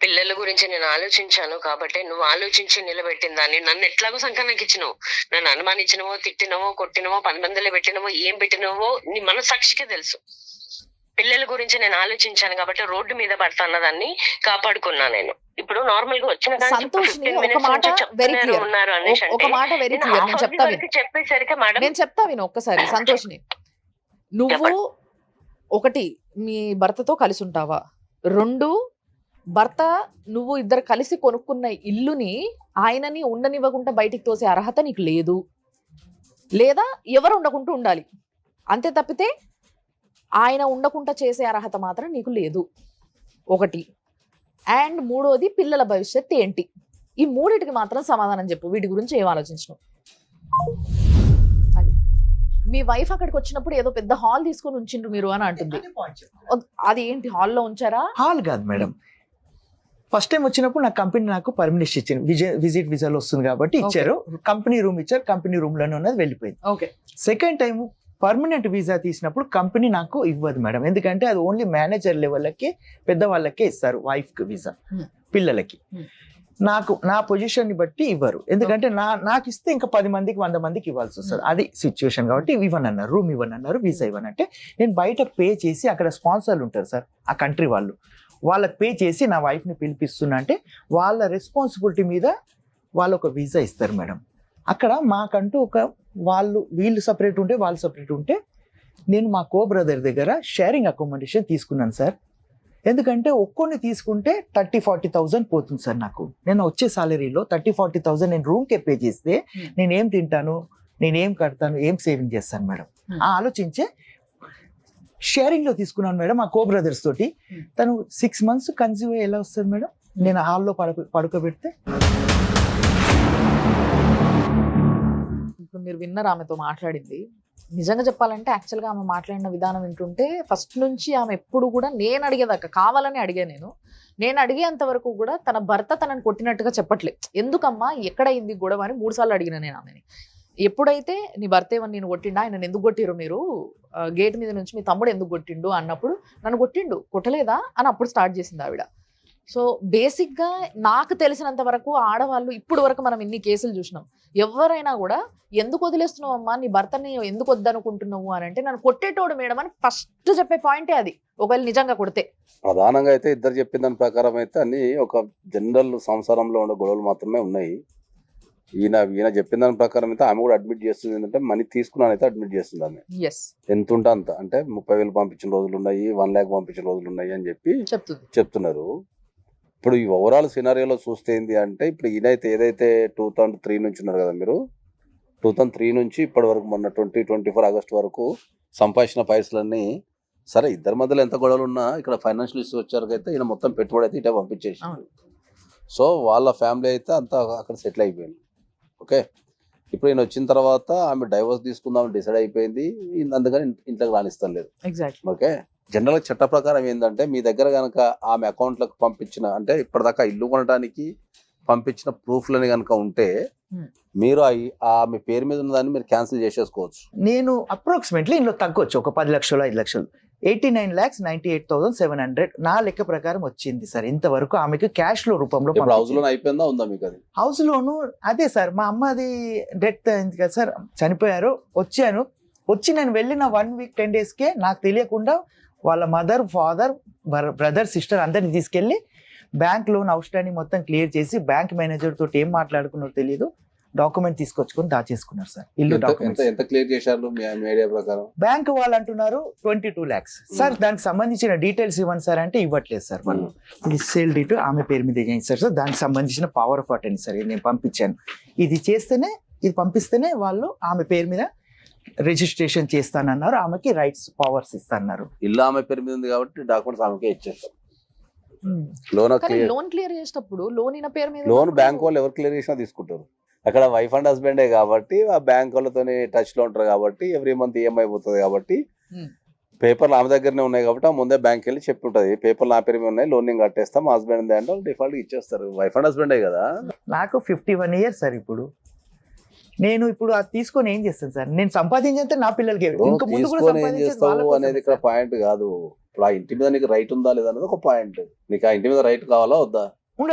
పిల్లల గురించి నేను ఆలోచించాను కాబట్టి నువ్వు ఆలోచించి నిలబెట్టిన దాన్ని నన్ను ఎట్లాగో సంకలనకి ఇచ్చినావు. నన్ను అనుమానించినవో, తిట్టినవో, కొట్టినవో, 10 మందిలో పెట్టినవో, ఏం పెట్టినవో నీ మనసాక్షికే తెలుసు. పిల్లల గురించి నేను ఆలోచించాను కాబట్టి రోడ్డు మీద పడుతున్న దాన్ని కాపాడుకున్నా నేను. ఇప్పుడు నార్మల్ గా వచ్చిన చెప్పేసరికి మేడం నేను చెప్తా విను ఒక్కసారి. సంతోష్ని, నువ్వు 1 మీ భర్తతో కలిసి ఉంటావా? 2 భర్త నువ్వు 2 కలిసి కొనుక్కున్న ఇల్లుని ఆయనని ఉండనివ్వకుండా బయటికి తోసే అర్హత నీకు లేదు. లేదా ఎవరు ఉండకుంటూ ఉండాలి, అంతే తప్పితే ఆయన ఉండకుండా చేసే అర్హత మాత్రం నీకు లేదు ఒకటి. అండ్ మూడోది పిల్లల భవిష్యత్ ఏంటి, ఈ మూడిటికి మాత్రం సమాధానం చెప్పు. వీటి గురించి ఏం ఆలోచించను. అది మీ వైఫ్ అక్కడికి వచ్చినప్పుడు ఏదో పెద్ద హాల్ తీసుకొని ఉంచిండ్రు మీరు అని అంటుంది, అది ఏంటి హాల్లో ఉంచారా? హాల్ కాదు మేడం, ఫస్ట్ టైం వచ్చినప్పుడు నా కంపెనీ నాకు పర్మిషన్ ఇచ్చింది, విజిట్ వీసాలో వస్తుంది కాబట్టి ఇచ్చారు, కంపెనీ రూమ్ ఇచ్చారు, కంపెనీ రూమ్ లోనే ఉన్నది వెళ్ళిపోయింది. Okay. Second time permanent visa తీసినప్పుడు కంపెనీ నాకు ఇవ్వదు మేడం, ఎందుకంటే అది ఓన్లీ మేనేజర్ లెవెల్కి పెద్దవాళ్ళకే ఇస్తారు వైఫ్ కి వీసా, పిల్లలకి. నాకు నా పొజిషన్ ని బట్టి ఇవ్వరు, ఎందుకంటే నాకు ఇస్తే ఇంకా 10 మందికి 100 మందికి ఇవ్వాల్సి వస్తుంది, అది సిచ్యువేషన్. కాబట్టి ఇవ్వనన్నారు, రూమ్ ఇవ్వనన్నారు, వీసా ఇవ్వనంటే నేను బయట పే చేసి, అక్కడ స్పాన్సర్లు ఉంటారు సార్ ఆ కంట్రీ వాళ్ళు, వాళ్ళకి పే చేసి నా వైఫ్ని పిలిపిస్తున్నా అంటే వాళ్ళ రెస్పాన్సిబిలిటీ మీద వాళ్ళు ఒక వీసా ఇస్తారు మేడం. అక్కడ మాకంటూ వీళ్ళు సపరేట్ ఉంటే వాళ్ళు సపరేట్ ఉంటే, నేను మా కో బ్రదర్ దగ్గర షేరింగ్ అకామిడేషన్ తీసుకున్నాను సార్. ఎందుకంటే ఒక్కొని తీసుకుంటే 30,000-40,000 పోతుంది సార్ నాకు. నేను వచ్చే సాలరీలో 30,000-40,000 నేను రూమ్కే పే చేస్తే నేనేం తింటాను, నేనేం కడతాను, ఏం సేవింగ్ చేస్తాను మేడం, ఆ ఆలోచించే షేరింగ్ లో తీసుకున్నాను మేడం. ఆ కో బ్రదర్స్ తోటి తను 6 months కన్సీవ్ అయ్యి ఎలా వస్తుంది మేడం, నేను హాల్లో పడుకోబెడితే. ఇప్పుడు మీరు విన్నారు ఆమెతో మాట్లాడింది. నిజంగా చెప్పాలంటే యాక్చువల్గా ఆమె మాట్లాడిన విధానం వింటుంటే ఫస్ట్ నుంచి ఆమె ఎప్పుడు కూడా నేను అడిగేదాకా కావాలని అడిగా, నేను అడిగేంత వరకు కూడా తన భర్త తనని కొట్టినట్టుగా చెప్పట్లే. ఎందుకమ్మా ఎక్కడైంది గొడవ అని 3 సార్లు అడిగిన నేను ఆమెని. ఎప్పుడైతే నీ భర్త ఏమని నేను కొట్టిండా, ఆయన ఎందుకు కొట్టిరు మీరు, గేట్ మీద నుంచి మీ తమ్ముడు ఎందుకు కొట్టిండు అన్నప్పుడు నన్ను కొట్టిండు కొట్టలేదా అని అప్పుడు స్టార్ట్ చేసింది ఆవిడ. సో బేసిక్గా నాకు తెలిసినంత వరకు ఆడవాళ్ళు ఇప్పుడు వరకు మనం ఇన్ని కేసులు చూసినాం, ఎవరైనా కూడా ఎందుకు వదిలేస్తున్నావు అమ్మా, నీ భర్తని ఎందుకు వద్దనుకుంటున్నావు అని అంటే నన్ను కొట్టేటోడు మేడం అని ఫస్ట్ చెప్పే పాయింటే అది, ఒకవేళ నిజంగా కొడితే. ప్రధానంగా అయితే ఇద్దరు చెప్పిన దాని ప్రకారం అయితే అన్ని ఒక జనరల్ సంసారంలో ఉండే గొడవలు మాత్రమే ఉన్నాయి. ఈయన చెప్పిన దాని ప్రకారం అయితే ఆమె కూడా అడ్మిట్ చేస్తుంది, ఏంటంటే మనీ తీసుకున్నాను అయితే అడ్మిట్ చేస్తుంది ఆమె. ఎంత ఉంటే అంత, అంటే 30,000 పంపించిన రోజులు ఉన్నాయి, 1 lakh పంపించిన రోజులు ఉన్నాయి అని చెప్పి చెప్తున్నారు. ఇప్పుడు ఈ ఓవరాల్ సినారియోలో చూస్తే ఏంటి అంటే, ఇప్పుడు ఈయనైతే ఏదైతే 2003 నుంచి ఉన్నారు కదా మీరు, 2003 నుంచి ఇప్పటి వరకు మొన్న 2024 ఆగస్టు వరకు సంపాదించిన పైసలన్నీ సరే, ఇద్దరి మధ్యలో ఎంత గొడవలు ఉన్నా ఇక్కడ ఫైనాన్షియల్ ఇష్యూ వచ్చారకైతే ఈయన మొత్తం పెట్టుబడి అయితే ఇటే పంపించేసి, సో వాళ్ళ ఫ్యామిలీ అయితే అంతా అక్కడ సెటిల్ అయిపోయింది. ఓకే, ఇప్పుడు ఈయన వచ్చిన తర్వాత ఆమె డైవర్స్ తీసుకుందామని డిసైడ్ అయిపోయింది, అందుకని ఇంట్లోకి రానిస్తాను లేదు. ఓకే, జనరల్గా చట్ట ప్రకారం ఏంటంటే మీ దగ్గర కనుక ఆమె అకౌంట్లకు పంపించిన, అంటే ఇప్పటిదాకా ఇల్లు కొనడానికి పంపించిన ప్రూఫ్లని కనుక ఉంటే మీరు ఆమె పేరు మీద ఉన్న దాన్ని మీరు క్యాన్సిల్ చేసేసుకోవచ్చు. నేను అప్రాక్సిమేట్లీ ఇందులో తగ్గొచ్చు, ఒక 10 లక్షలు 5 లక్షలు, 89,98,700 నా లెక్క ప్రకారం వచ్చింది సార్ ఇంతవరకు ఆమెకు క్యాష్ లో రూపంలో. హౌస్ లోన్ అయిపోయిందా, ఉందా మీకు అది? హౌస్ లోను అదే సార్, మా అమ్మది డెత్ అయింది కదా సార్, చనిపోయారు. వచ్చి నేను వెళ్ళిన 1 week 10 daysకే నాకు తెలియకుండా వాళ్ళ మదర్, ఫాదర్, బ్రదర్, సిస్టర్ అందరిని తీసుకెళ్లి బ్యాంక్ లోన్ అవుట్ స్టాండింగ్ మొత్తం క్లియర్ చేసి, బ్యాంక్ మేనేజర్ తోటి ఏం మాట్లాడుకున్నారో తెలియదు, డాక్యుమెంట్ తీసుకొచ్చుకొని దాచేసుకున్నారు సార్. ఇల్లు డాక్యుమెంట్ ఎంత క్లియర్ చేశారు మీ ఐడియా ప్రకారం? బ్యాంక్ వాళ్ళు అంటున్నారు 22 lakhs సార్. దానికి సంబంధించిన డీటెయిల్స్ ఇవ్వండి సార్ అంటే ఇవ్వట్లేదు సార్ వాళ్ళు. ఇది సేల్ డీట్ ఆమె పేరు మీద చేయించారు సార్, దానికి సంబంధించిన పవర్ ఆఫ్ అటెండ్ సార్ నేను పంపించాను. ఇది పంపిస్తేనే వాళ్ళు ఆమె పేరు మీద రిజిస్ట్రేషన్ చేస్తానన్నారు, ఆమెకి రైట్స్ పవర్స్ ఇస్తాన్నారు. ఇల్లు ఆమె పేరు మీద ఉంది కాబట్టి డాక్యుమెంట్స్ ఆమెకే ఇచ్చేస్తారు. లోన్ క్లియర్ చేసేటప్పుడు లోన్ బ్యాంక్ వాళ్ళు ఎవరు క్లియర్ చేసినా తీసుకుంటారు. అక్కడ వైఫ్ అండ్ హస్బెండే కాబట్టి ఆ బ్యాంక్ వాళ్ళతో టచ్ లో ఉంటారు కాబట్టి ఎవ్రీ మంత్ ఈఎంఐ పోతుంది కాబట్టి పేపర్లు ఆమె దగ్గరనే ఉన్నాయి కాబట్టి ఆ ముందే బ్యాంక్ వెళ్ళి చెప్పి ఉంటుంది, పేపర్లు నా పేరు మీద ఉన్నాయి, లోన్ నేను కట్టేస్తాం, మా హస్బెండ్ అంటే డిఫాల్ట్ ఇచ్చేస్తారు. వైఫ్ అండ్ హస్బెండే కదా. నాకు 51 years సార్. నేను ఇప్పుడు అది తీసుకొని ఏం చేస్తాను సార్, నేను సంపాదించే నా పిల్లలకి ఏం చేస్తావు అనేది ఇక్కడ పాయింట్ కాదు. ఇప్పుడు ఆ ఇంటి మీద నీకు రైట్ ఉందా లేదా అనేది ఒక పాయింట్. నీకు ఆ ఇంటి మీద రైట్ కావాలా వద్దా?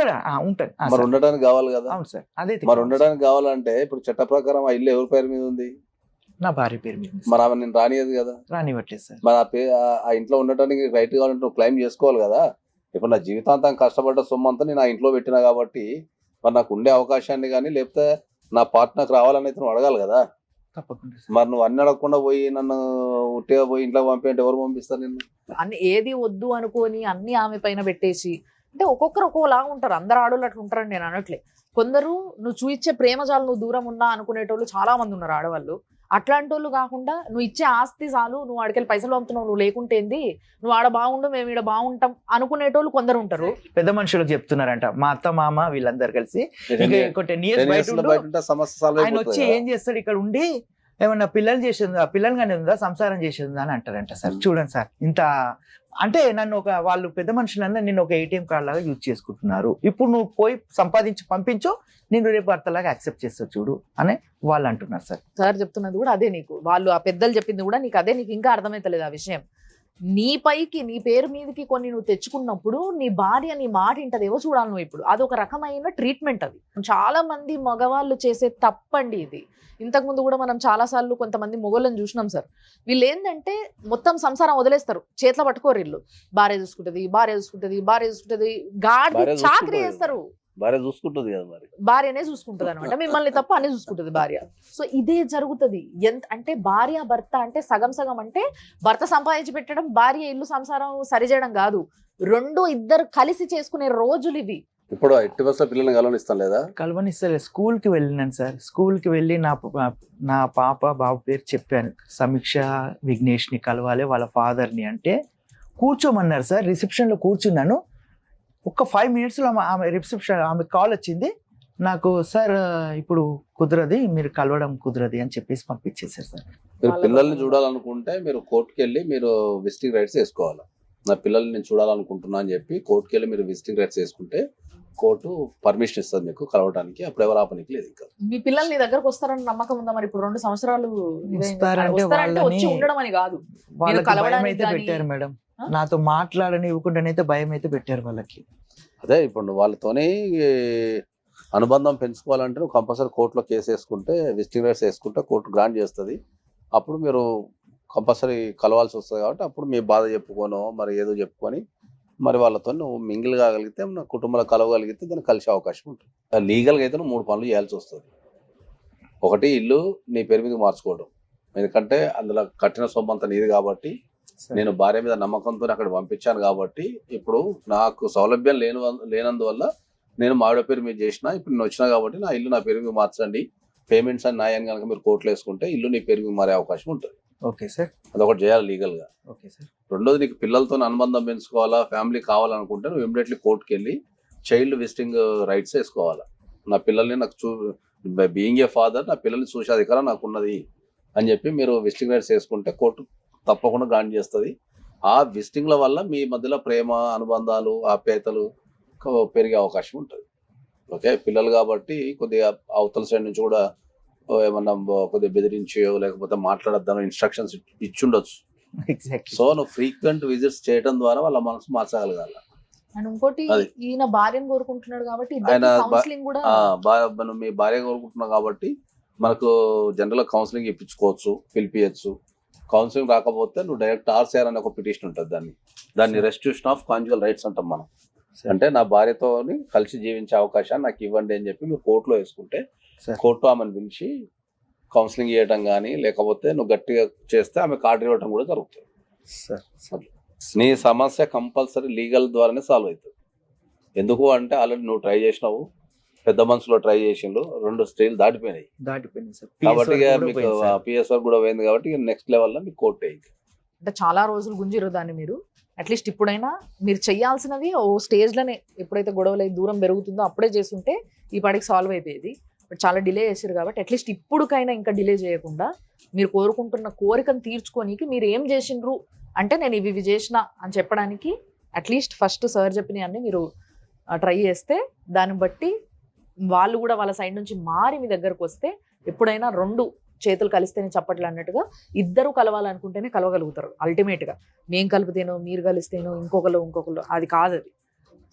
ఉంటాను. మరి ఉండడానికి కావాలి కదా. అవును సార్, అదే మరి ఉండడానికి కావాలంటే ఇప్పుడు చట్ట ప్రకారం ఆ ఇల్లు ఎవరి పేరు మీద ఉంది? నా భార్య పేరు మీద. మరి ఆమె నేను రానియదు కదా. రానివ్వట్లేదు సార్. మరి ఆ ఇంట్లో ఉండటానికి రైట్ కావాలంటే నువ్వు క్లెయిమ్ చేసుకోవాలి కదా. ఇప్పుడు నా జీవితాంతం కష్టపడ్డ సొమ్ము అంతా నేను ఆ ఇంట్లో పెట్టినా కాబట్టి మరి నాకు ఉండే అవకాశాన్ని కానీ లేకపోతే నా పార్ట్నర్కి రావాలని అయితే నువ్వు అడగాలి కదా. తప్పకుండా. మరి నువ్వు అన్ని అడగకుండా పోయి నన్ను ఉట్టిగా పోయి ఇంట్లో పంపి ఎవరు పంపిస్తారు నిన్ను? అన్ని ఏది వద్దు అనుకోని అన్ని ఆమె పైన పెట్టేసి, అంటే ఒక్కొక్కరు ఒక్కోలాగా ఉంటారు, అందరు ఆడవాళ్ళు అట్లా ఉంటారని నేను అనట్లే. కొందరు నువ్వు చూయించే ప్రేమజాలు నువ్వు దూరం ఉన్నా అనుకునేటోళ్ళు చాలా మంది ఉన్నారు ఆడవాళ్ళు. అట్లాంటి వాళ్ళు కాకుండా నువ్వు ఇచ్చే ఆస్తి చాలు, నువ్వు ఆడికెళ్ళి పైసలు పంపుతున్నావు, నువ్వు లేకుంటేంది, నువ్వు ఆడ బాగుండు మేము ఈడ బాగుంటాం అనుకునేటోళ్ళు కొందరు ఉంటారు. పెద్ద మనుషులకు చెప్తున్నారంట, మా అత్త మామ వీళ్ళందరూ కలిసి ఇంకా ఇంకో 10 years 10 బయట years లో ఉండు, బయట ఉంటే సమస్య సాల్వ్ ఆయన వచ్చి అయిపోతుంది ఏం చేస్తాడు ఇక్కడ ఉండి, ఏమన్నా పిల్లలు చేసిందా, పిల్లలు కానీ ఉందా, సంసారం చేసిందా అని అంటారంట సార్. చూడండి సార్, ఇంత అంటే నన్ను వాళ్ళు పెద్ద మనుషులందరూ నిన్ను ఒక ATM కార్డ్ లాగా యూజ్ చేసుకుంటున్నారు. ఇప్పుడు నువ్వు పోయి సంపాదించి పంపించు, నేను రేపు భర్తలాగా యాక్సెప్ట్ చేస్తా చూడు అని వాళ్ళు అంటున్నారు సార్. సార్ చెప్తున్నది కూడా అదే, నీకు వాళ్ళు ఆ పెద్దలు చెప్పింది కూడా నీకు అదే, నీకు ఇంకా అర్థమైతలేదు ఆ విషయం. నీ పైకి నీ పేరు మీదకి కొన్ని నువ్వు తెచ్చుకున్నప్పుడు నీ భార్య నీ మాట ఇంటదేవో చూడాలి నువ్వు. ఇప్పుడు అదొక రకమైన ట్రీట్మెంట్. అది చాలా మంది మగవాళ్ళు చేసే తప్పండి ఇది. ఇంతకుముందు కూడా మనం చాలా సార్లు కొంతమంది మొగోళ్ళని చూసినాం సార్. వీళ్ళు ఏంటంటే మొత్తం సంసారం వదిలేస్తారు, చేతిలో పట్టుకోరు. వీళ్ళు భార్య చూసుకుంటది, భార్య చూసుకుంటది, భార్య చూసుకుంటది, గాడి భార్య చాకరీ చూసుకుంటది. చేస్తారు. భార్య చూసుకుంటుంది కదా మరి. భార్యనే చూసుకుంటది అనమాట, మిమ్మల్ని తప్ప అనే చూసుకుంటది భార్య. సో ఇదే జరుగుతుంది. ఎంత అంటే భార్య భర్త అంటే సగం సగం, అంటే భర్త సంపాదించి పెట్టడం, భార్య ఇల్లు సంసారం సరిచేయడం కాదు. రెండు ఇద్దరు కలిసి చేసుకునే రోజులు ఇవి. ఇప్పుడు 80% పిల్లల్ని కలవనిస్తాం లేదా? కలవనిస్తలే. స్కూల్కి వెళ్ళినాను సార్. స్కూల్కి వెళ్ళి నా పాప బాబు పేరు చెప్పాను, సమీక్ష విఘ్నేష్ని కలవాలి వాళ్ళ ఫాదర్ని అంటే కూర్చోమన్నారు సార్. రిసెప్షన్లో కూర్చున్నాను. ఒక్క 5 minutesలో ఆమె రిసెప్షన్ ఆమె కాల్ వచ్చింది నాకు, సార్ ఇప్పుడు కుదరది, మీరు కలవడం కుదరది అని చెప్పేసి పంపించేశారు సార్. మీరు పిల్లల్ని చూడాలనుకుంటే మీరు కోర్టుకి వెళ్ళి మీరు విజిటింగ్ రైట్స్ వేసుకోవాలి. నా పిల్లల్ని నేను చూడాలనుకుంటున్నా అని చెప్పి కోర్టుకి వెళ్ళి మీరు విజిటింగ్ రైట్స్ వేసుకుంటే కోర్టు పర్మిషన్ ఇస్తుంది మీకు కలవడానికి. అప్పుడు ఎవరు ఆపనికి లేదు. ఇంకా మీ పిల్లలు నీ దగ్గరకు వస్తారని నమ్మకం ఉందా మరి? ఇప్పుడు 2 సంవత్సరాలు వస్తారంటే వచ్చి ఉండడం అని కాదు, వాళ్ళకి భయం కలవడానికి అయితే గానీ- పెట్టారు మేడం. నాతో మాట్లాడని ఇవ్వకుండానైతే భయం అయితే పెట్టారు వాళ్ళకి. అదే ఇప్పుడు వాళ్ళతోనే అనుబంధం పెంచుకోవాలంటే నువ్వు కంపల్సరీ కోర్టులో కేసు వేసుకుంటే, విజిటింగ్ రైట్స్ వేసుకుంటే కోర్టు గ్రాంట్ చేస్తుంది. అప్పుడు మీరు కంపల్సరీ కలవాల్సి వస్తుంది. కాబట్టి అప్పుడు మీ బాధ చెప్పుకోనో మరి ఏదో చెప్పుకొని మరి వాళ్ళతో నువ్వు మింగిల్ కాగలిగితే, నా కుటుంబంలో కలవగలిగితే దాన్ని కలిసే అవకాశం ఉంటుంది. లీగల్గా అయితే నువ్వు 3 పనులు చేయాల్సి వస్తుంది. ఒకటి, ఇల్లు నీ పేరు మీద మార్చుకోవడం. ఎందుకంటే అందులో కట్టిన సొమ్ము అంతా నీది కాబట్టి, నేను భార్య మీద నమ్మకంతో అక్కడ పంపించాను కాబట్టి, ఇప్పుడు నాకు సౌలభ్యం లేనందువల్ల నేను మావిడ పేరు మీద చేసిన, ఇప్పుడు నేను వచ్చినా కాబట్టి నా ఇల్లు నా పేరు మీద మార్చండి, పేమెంట్స్ అని నాయని కనుక మీరు కోర్టులో వేసుకుంటే ఇల్లు నీ పేరు మీద మారే అవకాశం ఉంటుంది. Okay sir. అదొకటి చేయాలి లీగల్గా. Okay sir. రెండోది, నీకు పిల్లలతో అనుబంధం పెంచుకోవాలా, ఫ్యామిలీ కావాలనుకుంటే నువ్వు ఇమ్మీడియట్లీ కోర్టుకి వెళ్ళి చైల్డ్ విజిటింగ్ రైట్స్ వేసుకోవాలా. నా పిల్లల్ని నాకు బీయింగ్ ఏ ఫాదర్ నా పిల్లల్ని చూసే అధికారం నాకు ఉన్నది అని చెప్పి మీరు విజిటింగ్ రైట్స్ వేసుకుంటే కోర్టు తప్పకుండా గ్రాంట్ చేస్తుంది. ఆ విజిటింగ్ల వల్ల మీ మధ్యలో ప్రేమ, అనుబంధాలు, ఆప్యాయతలు పెరిగే అవకాశం ఉంటుంది. ఓకే, పిల్లలు కాబట్టి కొద్దిగా అవతల సైడ్ నుంచి కూడా ఏమన్నా కొద్దిగా బెదిరించో లేకపోతే మాట్లాడద్దాను ఇన్స్ట్రక్షన్స్ ఇచ్చుండొచ్చు. ఎగ్జాక్ట్లీ. సో నువ్వు ఫ్రీక్వెంట్ విజిట్స్ చేయడం ద్వారా వాళ్ళ మనసు మార్చగలగాలి. అండ్ ఇంకోటి, అది. ఈయన భార్యను కోరుకుంటున్నాడు కాబట్టి ఆయన కౌన్సిలింగ్ కూడా మనం మీ భార్య కోరుకుంటున్నాం కాబట్టి మనకు జనరల్ కౌన్సిలింగ్ ఇప్పించుకోవచ్చు, పిలిపియచ్చు. కౌన్సిలింగ్ రాకపోతే నువ్వు డైరెక్ట్ RCR అనే ఒక పిటిషన్ ఉంటుంది. దాన్ని రెస్టిట్యూషన్ ఆఫ్ కాంజుగల్ రైట్స్ అంటాం మనం. అంటే నా భార్యతో కలిసి జీవించే అవకాశాన్ని నాకు ఇవ్వండి అని చెప్పి మీరు కోర్టులో వేసుకుంటే కోర్టు ఆమెను పిలిచి కౌన్సిలింగ్ చేయడం కానీ, లేకపోతే నువ్వు గట్టిగా చేస్తే ఆమె కార్డు ఇవ్వడం కూడా జరుగుతుంది. నీ సమస్య కంపల్సరీ లీగల్ ద్వారానే సాల్వ్ అవుతుంది. ఎందుకు అంటే ఆల్రెడీ నువ్వు ట్రై చేసినావు, పెద్ద మనసులో ట్రై చేసిండు, 2 స్టేజ్లు దాటిపోయినాయి సార్. కాబట్టి ఇక మీకు PS వరకు కూడా పోయింది కాబట్టి నెక్స్ట్ లెవెల్లో మీకు కోర్టు అయ్యింది. అంటే చాలా రోజులు గుంజిరు దాన్ని. మీరు అట్లీస్ట్ ఇప్పుడైనా మీరు చేయాల్సినవి ఓ స్టేజ్లోనే, ఎప్పుడైతే గొడవలు దూరం పెరుగుతుందో అప్పుడే చేస్తుంటే ఈ పాటికి సాల్వ్ అయిపోయేది. బట్ చాలా డిలే చేశారు కాబట్టి అట్లీస్ట్ ఇప్పుడుకైనా ఇంకా డిలే చేయకుండా మీరు కోరుకుంటున్న కోరికను తీర్చుకోనికి మీరు ఏం చేసిండ్రు అంటే నేను ఇవి చేసిన అని చెప్పడానికి అట్లీస్ట్ ఫస్ట్ సార్ చెప్పినవి అన్నీ మీరు ట్రై చేస్తే, దాన్ని బట్టి వాళ్ళు కూడా వాళ్ళ సైడ్ నుంచి మారి మీ దగ్గరకు వస్తే, ఎప్పుడైనా 2 చేతులు కలిస్తేనే చప్పట్లు అన్నట్టుగా ఇద్దరు కలవాలనుకుంటేనే కలవగలుగుతారు. అల్టిమేట్గా మేము కలిపితేనో మీరు కలిస్తేనో ఇంకొకరు అది కాదు. అది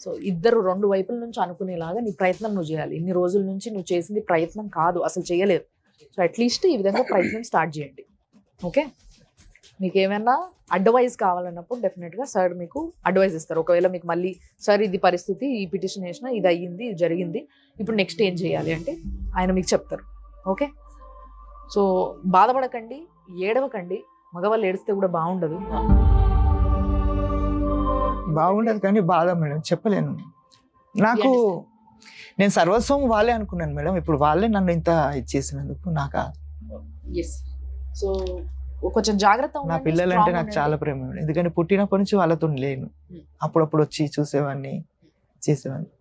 సో ఇద్దరు 2 వైపుల నుంచి అనుకునేలాగా నీ ప్రయత్నం నువ్వు చేయాలి. ఇన్ని రోజుల నుంచి నువ్వు చేసింది ప్రయత్నం కాదు, అసలు చేయలేదు. సో అట్లీస్ట్ ఈ విధంగా ప్రయత్నం స్టార్ట్ చేయండి. ఓకే, మీకు ఏమైనా అడ్వైస్ కావాలన్నప్పుడు డెఫినెట్గా సార్ మీకు అడ్వైస్ ఇస్తారు. ఒకవేళ మీకు మళ్ళీ సార్ ఇది పరిస్థితి, ఈ పిటిషన్ వేసినా ఇది అయ్యింది, ఇది జరిగింది, ఇప్పుడు నెక్స్ట్ ఏం చేయాలి అంటే ఆయన మీకు చెప్తారు. ఓకే, సో బాధపడకండి, ఏడవకండి. మగవాళ్ళు ఏడిస్తే కూడా బాగుండదు కానీ బాధ మేడం చెప్పలేను. నాకు నేను సర్వస్వం వాళ్ళే అనుకున్నాను మేడం. ఇప్పుడు వాళ్ళే నన్ను ఇంత ఇచ్చేసినందుకు నాకు సో కొంచెం జాగ్రత్త నా ఉండండి, పిల్లలంటే strong నాకు ఉండండి. చాలా ప్రేమ ఉంది. ఎందుకంటే పుట్టినప్పటి నుంచి వాళ్ళతో లేను. అప్పుడప్పుడు వచ్చి చూసేవాడిని, చేసేవాడిని.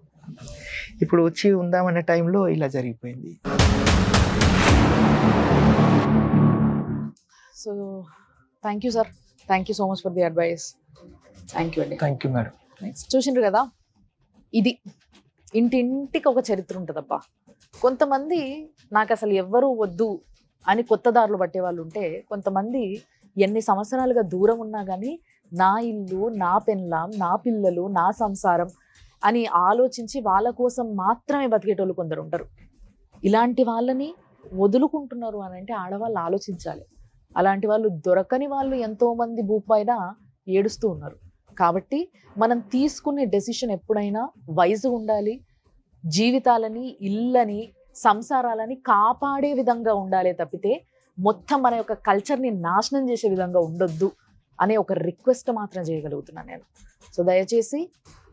ఇప్పుడు వచ్చి ఉందామనే టైంలో ఇలా జరిగిపోయింది. So thank you sir, thank you so much for the advice. Thank you అండి. Thank you madam. చూసిండ్రు కదా, ఇది ఇంటింటికి ఒక చరిత్ర ఉంటుందబ్బా. కొంతమంది నాకు అసలు ఎవ్వరూ వద్దు అని కొత్త దారులు పట్టే వాళ్ళు ఉంటే, కొంతమంది ఎన్ని సంవత్సరాలుగా దూరం ఉన్నా కానీ నా ఇల్లు, నా పెళ్ళాం, నా పిల్లలు, నా సంసారం అని ఆలోచించి వాళ్ళ కోసం మాత్రమే బతికేటోళ్ళు కొందరు ఉంటారు. ఇలాంటి వాళ్ళని వదులుకుంటున్నారు అని అంటే ఆడవాళ్ళు ఆలోచించాలి. అలాంటి వాళ్ళు దొరకని వాళ్ళు ఎంతోమంది భూపైన ఏడుస్తూ ఉన్నారు. కాబట్టి మనం తీసుకునే డెసిషన్ ఎప్పుడైనా వైజ్గా ఉండాలి. జీవితాలని, ఇళ్ళని, సంసారాలని కాపాడే విధంగా ఉండాలి తప్పితే మొత్తం మన యొక్క కల్చర్ని నాశనం చేసే విధంగా ఉండొద్దు అనే ఒక రిక్వెస్ట్ మాత్రం చేయగలుగుతున్నాను నేను. సో దయచేసి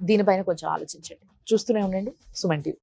దీనిపైన కొంచెం ఆలోచించండి. చూస్తూనే ఉండండి సుమన్ టీవీ.